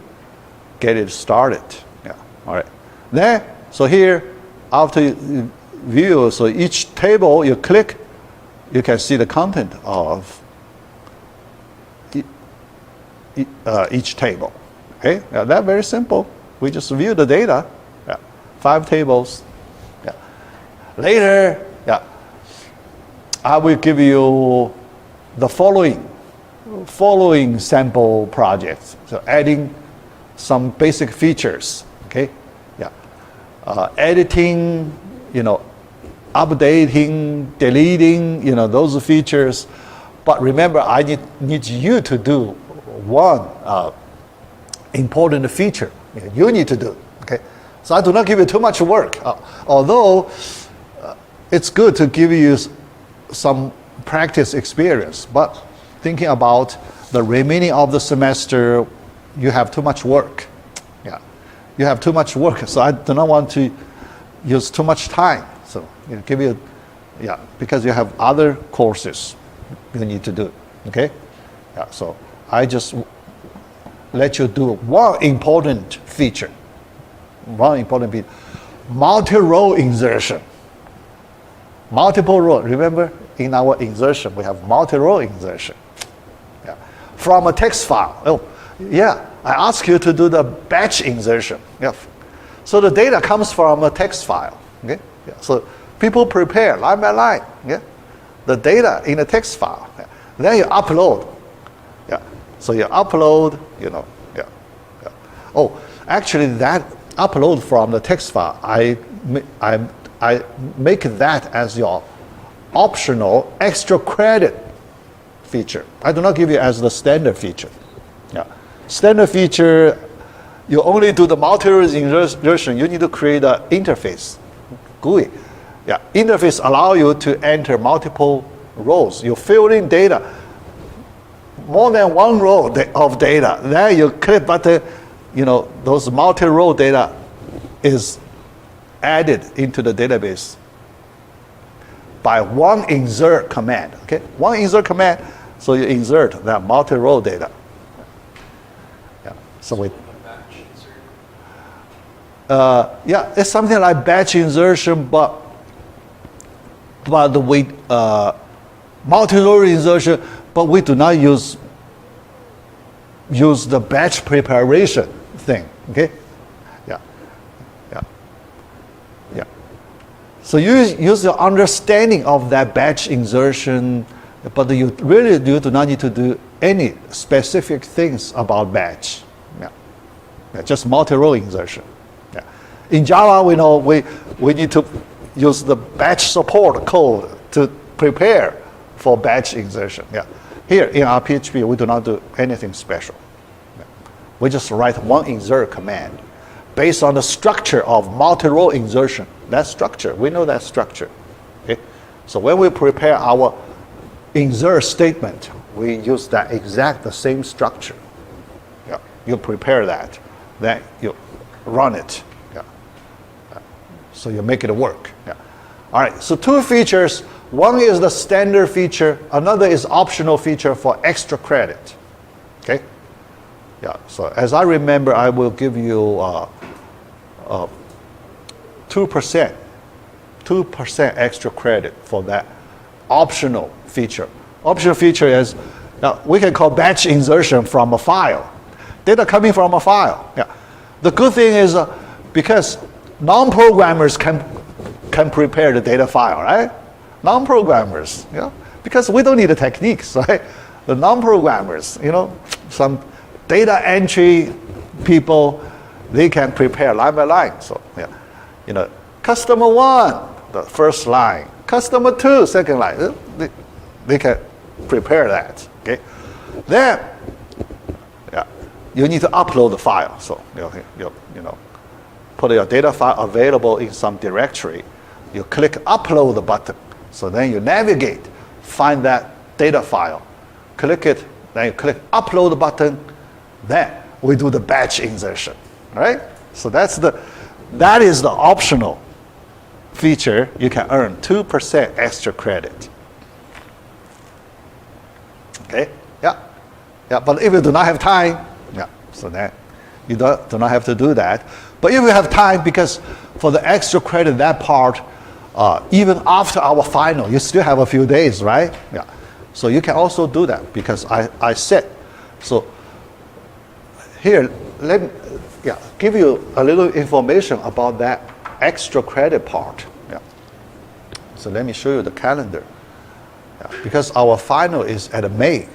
S1: get it started. Yeah. All right. Then, so here, after you view, so each table you click, you can see the content of each table. Okay, yeah, that's very simple. We just view the data. Yeah, 5 tables. Yeah. Later, yeah, I will give you the following sample projects. So adding some basic features. Okay, yeah, editing, you know, updating, deleting, you know, those features. But remember, I need you to do one important feature you need to do. Okay, so I do not give you too much work, although it's good to give you some practice experience. But thinking about the remaining of the semester, you have too much work. Yeah, you have too much work. So I do not want to use too much time. So give you, yeah, because you have other courses you need to do. Okay, yeah. So I just let you do one important feature. Multi-row insertion. Multiple row. Remember, in our insertion, we have multi-row insertion. Yeah. From a text file. Oh, yeah, I ask you to do the batch insertion. Yeah. So the data comes from a text file. Okay. Yeah. So people prepare line by line. Yeah. The data in a text file. Yeah. Then you upload. Yeah. So you upload, you know, yeah, yeah. Oh, actually, that upload from the text file, I make that as your optional extra credit feature. I do not give you as the standard feature. Yeah. Standard feature, you only do the multi-row insertion. You need to create an interface, GUI. Yeah. Interface allow you to enter multiple rows. You fill in data. More than one row of data. Then you click button, you know, those multi-row data is added into the database by one insert command. Okay, one insert command, so you insert that multi-row data. Yeah, so we. Yeah, it's something like batch insertion, but we multi-row insertion. But we do not use the batch preparation thing. Okay, yeah, yeah, yeah. So you use your understanding of that batch insertion, but you do not need to do any specific things about batch. Yeah, yeah, just multi-row insertion. Yeah. In Java, we know we need to use the batch support code to prepare for batch insertion. Yeah. Here in our PHP, we do not do anything special. Yeah. We just write one insert command. based on the structure of multi-row insertion. That structure, we know that structure. Okay? So when we prepare our insert statement, we use that the same structure. Yeah. You prepare that, then you run it. Yeah. So you make it work. Yeah. All right, so two features. One is the standard feature, another is optional feature for extra credit. Okay? Yeah, so as I remember, I will give you 2% extra credit for that optional feature. Optional feature is, we can call batch insertion from a file. Data coming from a file. Yeah. The good thing is because non-programmers can prepare the data file, right? Non-programmers, because we don't need the techniques, right? The non-programmers, some data entry people, they can prepare line by line. So, customer 1, the first line. Customer 2, second line. They can prepare that, okay? Then, you need to upload the file. So, put your data file available in some directory. You click upload the button. So then you navigate, find that data file, click it, then you click upload the button, then we do the batch insertion, right? So that is the optional feature. You can earn 2% extra credit. Okay, yeah. But if you do not have time, so then you do not have to do that. But if you have time, because for the extra credit, that part, even after our final, you still have a few days, right? Yeah. So you can also do that because I said. So here, let me give you a little information about that extra credit part. Yeah. So let me show you the calendar. Yeah. Because our final is at May.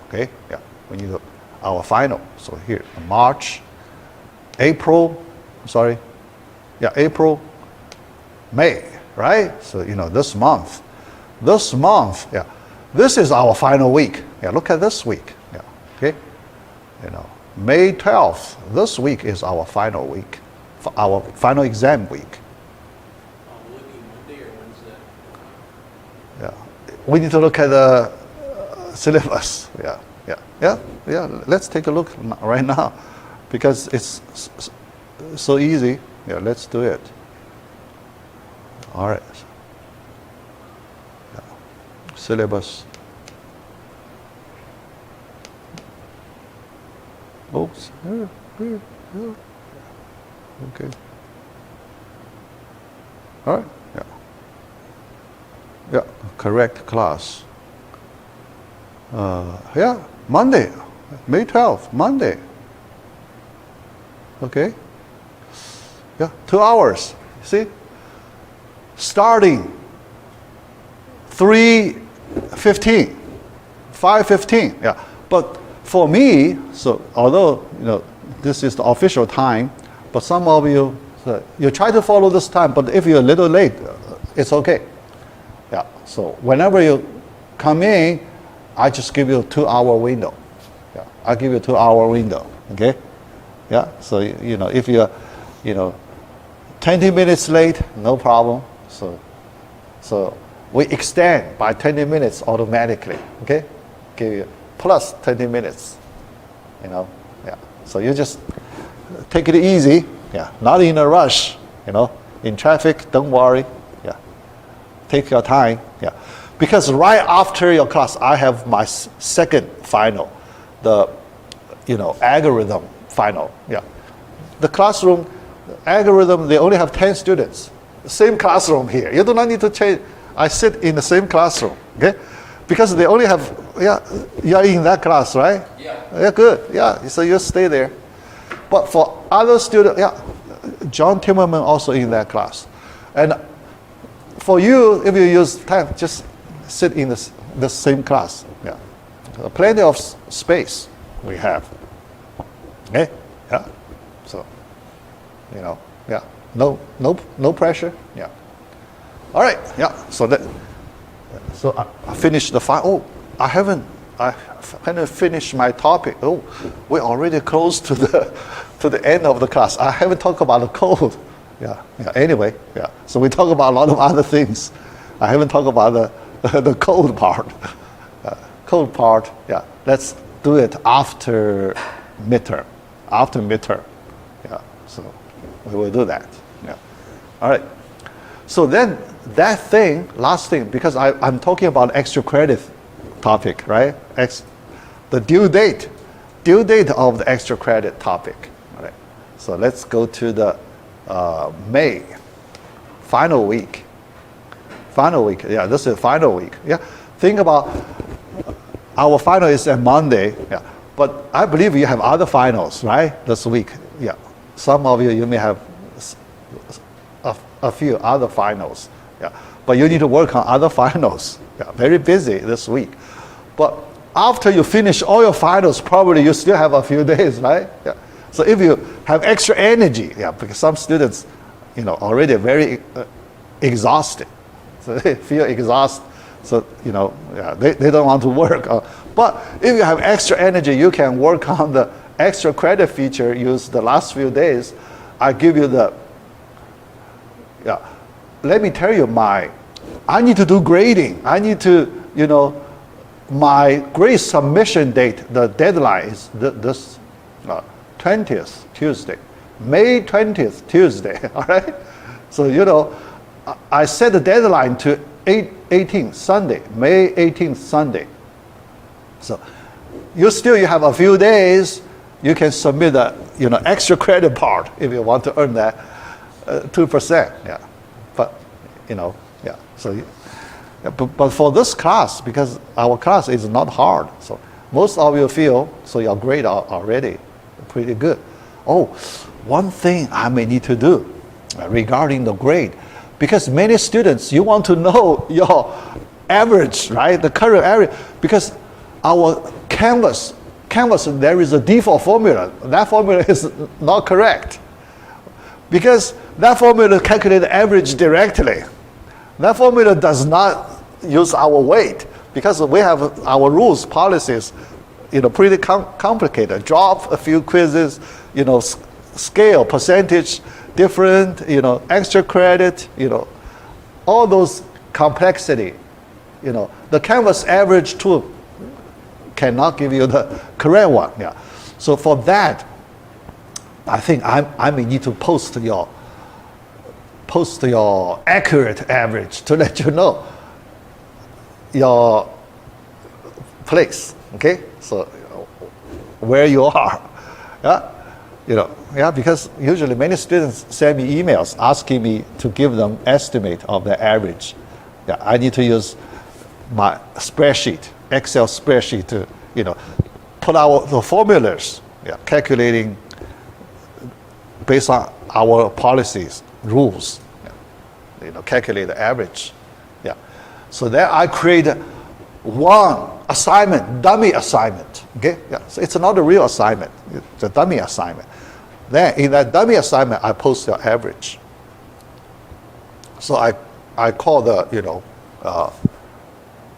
S1: Okay. Yeah. We need our final. So here, March, April, May, right? So, this month, this is our final week. Yeah, look at this week. Yeah, okay? May 12th, this week is our final week, for our final exam week.
S5: Will it be Monday or Wednesday?
S1: Yeah, we need to look at the syllabus. Yeah. Let's take a look right now because it's so easy. Yeah, let's do it. All right. Yeah. Syllabus. Oops. Here. Okay. All right. Yeah. Correct class. Monday, May 12th, Monday. Okay. Yeah, 2 hours. See? Starting 3:15, 5:15. Yeah. But for me, so although this is the official time, but some of you try to follow this time. But if you're a little late, it's okay. Yeah. So whenever you come in, I just give you a 2-hour window. Yeah. I give you a 2-hour window. Okay. Yeah. So if you're 20 minutes late, no problem. So we extend by 20 minutes automatically, okay? Give you plus 20 minutes, Yeah. So you just take it easy, not in a rush, In traffic, don't worry, Take your time, Because right after your class, I have my second final, the, algorithm final, The classroom, algorithm, they only have 10 students. Same classroom here. You do not need to change. I sit in the same classroom, okay? Because they only have, you're in that class, right? Yeah, good. Yeah, so you stay there. But for other students, John Timmerman also in that class. And for you, if you use time, just sit in the same class. Plenty of space we have. Okay? Yeah. So, no pressure. Yeah. All right. Yeah. So I finished the file. Oh, I haven't finished my topic. Oh, we're already close to the to the end of the class. I haven't talked about the code. Yeah. Anyway, yeah. So we talk about a lot of other things. I haven't talked about the code part. Code part, yeah. Let's do it after midterm. After midterm, yeah. So we will do that. Yeah. All right. So then that thing, last thing, because I'm talking about extra credit topic, right? The due date of the extra credit topic. All right. So let's go to the May, final week. Final week, yeah, this is final week. Yeah, think about our final is on Monday. Yeah, but I believe you have other finals, right? This week. Yeah, some of you may have a few other finals. Yeah, but you need to work on other finals. Yeah, very busy this week. But after you finish all your finals, probably you still have a few days, right? Yeah. So if you have extra energy, yeah, because some students, already very exhausted. So they feel exhausted, so yeah, they don't want to work. But if you have extra energy, you can work on the extra credit feature. Use the last few days. I give you the. Yeah, let me tell you I need to do grading. I need to my grade submission date. The deadline is this 20th Tuesday, May 20th Tuesday. All right, so I set the deadline to 18th Sunday, May 18th Sunday. So you have a few days. You can submit the extra credit part if you want to earn that 2%. Yeah, but yeah. So, but for this class, because our class is not hard, so most of you feel so your grade are already pretty good. Oh, one thing I may need to do regarding the grade. Because many students, you want to know your average, right? The current average. Because our Canvas, there is a default formula. That formula is not correct. Because that formula calculates the average directly. That formula does not use our weight. Because we have our rules, policies, pretty complicated. Drop a few quizzes, scale, percentage, different, extra credit, all those complexity, the Canvas average tool cannot give you the correct one. Yeah. So for that, I think I may need to post your accurate average to let you know your place. Okay, so where you are. Yeah. Because usually many students send me emails asking me to give them estimate of the average. Yeah, I need to use my spreadsheet, Excel spreadsheet to, put out the formulas, calculating based on our policies, rules, calculate the average. Yeah. So there I create one assignment, dummy assignment. Okay. Yeah. So it's not a real assignment. It's a dummy assignment. Then in that dummy assignment, I post the average. So I call the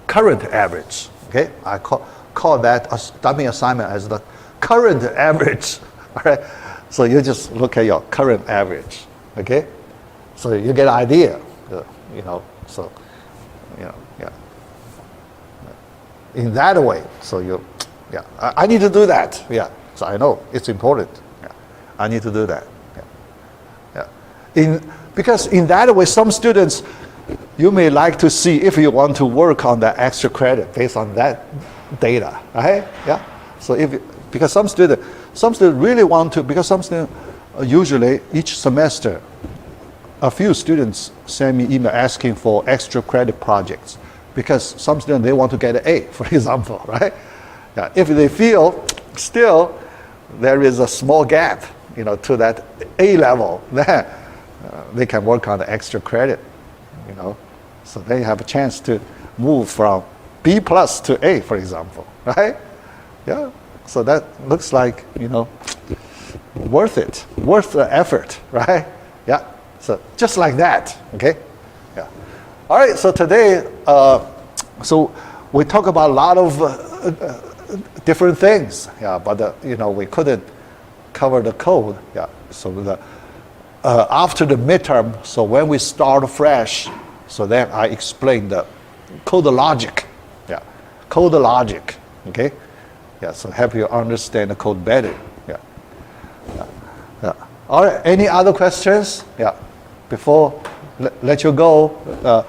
S1: current average. Okay. I call that dummy assignment as the current average. All right. So you just look at your current average. Okay. So you get an idea. So yeah. In that way, so I need to do that. Yeah, so I know it's important. Yeah, I need to do that. Yeah. Because in that way, some students, you may like to see if you want to work on the extra credit based on that data, right? Yeah. So because some students really want to, because some students usually each semester, a few students send me email asking for extra credit projects. Because some students, they want to get an A, for example, right? Yeah, if they feel still there is a small gap, to that A level, then they can work on the extra credit, So they have a chance to move from B plus to A, for example, right? Yeah, so that looks like, worth it, worth the effort, right? Yeah, so just like that, okay? Yeah. All right, so today, so we talk about a lot of different things, yeah, but we couldn't cover the code. Yeah. So after the midterm, so when we start fresh, so then I explain the code logic. Yeah. Code logic. Okay. Yeah. So help you understand the code better. Yeah. Yeah. All right. Any other questions? Yeah. Before let you go,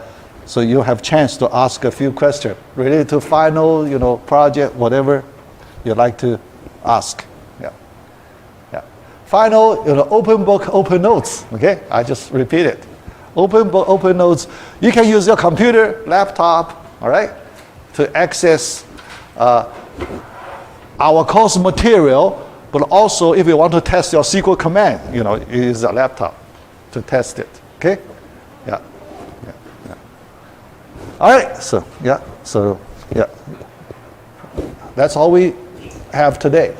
S1: so you have chance to ask a few questions related to final, project, whatever you like to ask. Yeah. Yeah. Final, open book, open notes. Okay. I just repeat it. Open book, open notes. You can use your computer, laptop, all right, to access our course material. But also, if you want to test your SQL command, you use a laptop to test it. Okay? Yeah. Yeah. Yeah. All right. So, yeah. That's all we have today.